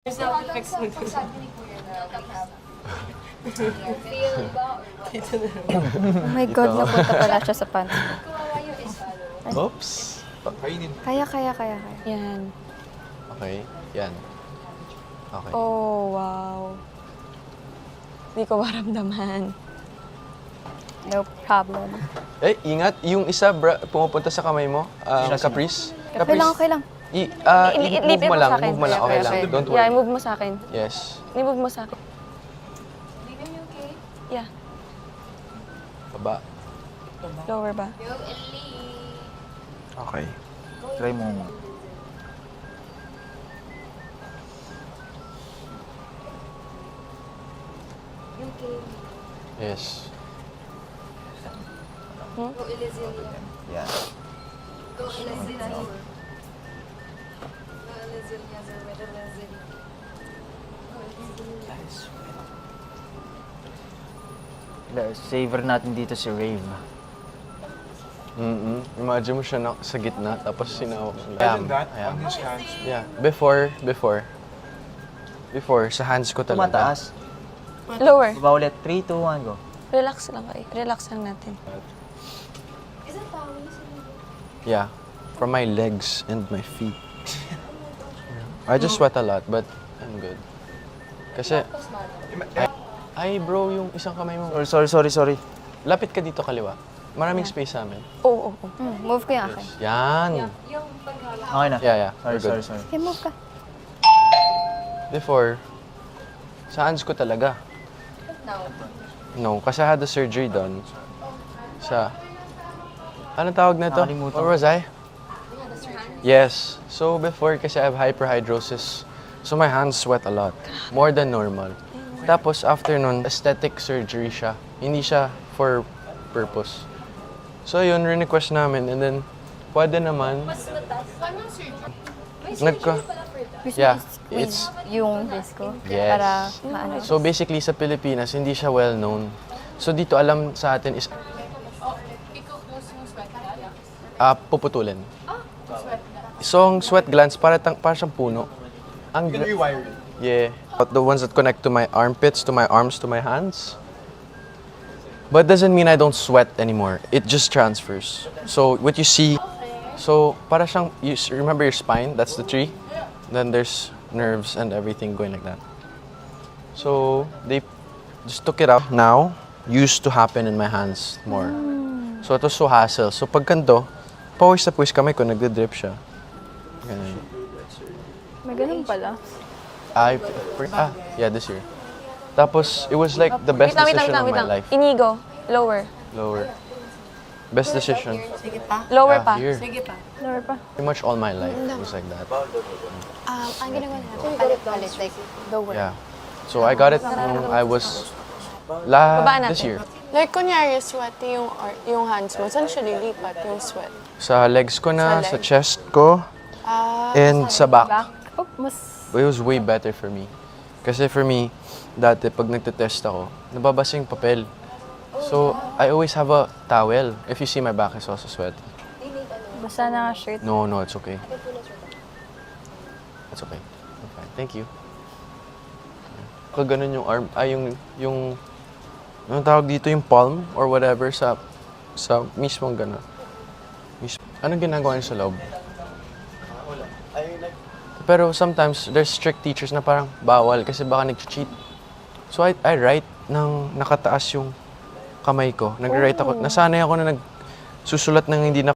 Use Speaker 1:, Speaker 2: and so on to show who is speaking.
Speaker 1: There's no fix mo.
Speaker 2: Pagsabi ni Kuya na we have feel ba or what?
Speaker 3: Oh my God, napunta pala siya sa pants ko.
Speaker 2: Kawawa yung isa.
Speaker 4: Oops.
Speaker 3: Kaya.
Speaker 5: Yan.
Speaker 4: Okay, yan. Okay.
Speaker 5: Oh, wow. Hindi ko maramdaman.
Speaker 3: No problem.
Speaker 4: Eh, ingat. Yung isa, pumupunta sa kamay mo. Caprice.
Speaker 3: Okay lang.
Speaker 4: I-move mo lang. Move mo lang. Okay lang. Don't
Speaker 5: Yeah,
Speaker 4: worry.
Speaker 5: i-move mo sa akin.
Speaker 4: Yes.
Speaker 5: I-move mo sa akin.
Speaker 2: Baby, you okay?
Speaker 5: Yeah.
Speaker 4: Baba.
Speaker 5: Lower ba?
Speaker 2: Yo, Ellie.
Speaker 4: Okay.
Speaker 6: Try mo.
Speaker 2: You okay?
Speaker 4: Yes.
Speaker 2: Go, Elizabeth.
Speaker 6: Yan.
Speaker 2: Go, Elizabeth. Go, Elizabeth.
Speaker 6: Savor natin dito si Rave.
Speaker 4: Imagine mo siya sa gitna, tapos sinawak mo
Speaker 7: Imagine
Speaker 4: lang.
Speaker 7: that on his hands.
Speaker 4: Yeah. Before, sa hands ko talaga.
Speaker 6: Tumataas.
Speaker 5: Lower.
Speaker 6: Baba ulit. 3, 2, 1, go.
Speaker 5: Relax lang kayo. Relax lang natin.
Speaker 2: Is it Pawi?
Speaker 4: Yeah. From my legs and my feet. I just sweat a lot, but I'm good. Kasi, ay bro, yung isang kamay mo.
Speaker 6: Sorry.
Speaker 4: Lapit ka dito kaliwa. Maraming space sa amin.
Speaker 5: Oo.
Speaker 3: Move ko yung akin.
Speaker 4: Yan.
Speaker 2: Yung paghala.
Speaker 6: Okay na.
Speaker 4: Yeah. We're good.
Speaker 6: Sorry.
Speaker 3: Okay, move ka.
Speaker 4: Before, sa hands ko talaga.
Speaker 2: Now.
Speaker 4: No, kasi I had the surgery done. Sa, anong tawag na to?
Speaker 6: Nakalimutan.
Speaker 4: Where was I?
Speaker 2: Yeah, that's your hand.
Speaker 4: Yes. So before, kasi I have hyperhidrosis. So my hands sweat a lot. More than normal. Tapos after nun, aesthetic surgery siya. Hindi siya for purpose. So yun, request namin. And then, pwede naman. Nagka...
Speaker 3: Gusto
Speaker 4: Yeah,
Speaker 3: mo
Speaker 4: it's...
Speaker 3: yung disco.
Speaker 4: Yes.
Speaker 3: Para maano.
Speaker 4: So basically sa Pilipinas, hindi siya well known. So dito alam sa atin is puputulin. So ang sweat glands para siyang puno. Ang
Speaker 7: Rewire it.
Speaker 4: yeah, the ones that connect to my armpits, to my arms, to my hands. But doesn't mean I don't sweat anymore. It just transfers. So what you see, so para siyang remember your spine, that's the tree. Then there's nerves and everything going like that. So they just took it out now. Used to happen in my hands more. So it was so hassle. So pag ganito, pawis na pawis kamay ko, nagde-drip siya. Ganun.
Speaker 3: May ganun pala.
Speaker 4: Yeah, this year. Tapos, it was like the best decision of my life.
Speaker 5: Inigo. Lower.
Speaker 4: Lower. Best decision.
Speaker 5: Lower
Speaker 4: Yeah,
Speaker 5: pa.
Speaker 4: here.
Speaker 3: Lower pa.
Speaker 4: Pretty much all my life was like that.
Speaker 3: Ang ginagawa natin, palit-palit, like, lower.
Speaker 4: Yeah. So I got it nung I was
Speaker 5: Babaan
Speaker 4: this
Speaker 5: natin.
Speaker 4: year.
Speaker 8: Like, kunyari, sweat yung hands mo. Saan siya lilipat yung sweat?
Speaker 4: Sa legs ko na,
Speaker 8: Sa
Speaker 4: sa
Speaker 8: legs.
Speaker 4: chest ko, and sa back.
Speaker 3: Oh, mas...
Speaker 4: It was way better for me. Kasi for me, dati pag nagte-test ako, nababasa yung papel. So, I always have a towel. If you see my back is also sweaty.
Speaker 3: Basta na nga shirt.
Speaker 4: No, it's okay. It's okay. I'm fine. Thank you. Pag ganun yung arm, anong tawag dito, yung palm or whatever sa mismong gano'n. Anong ginagawa niyo sa loob? Pero sometimes, there's strict teachers na parang bawal kasi baka nag-cheat. So I write nang nakataas yung kamay ko. Nag-write ako. Nasanay ako na nagsusulat ng hindi na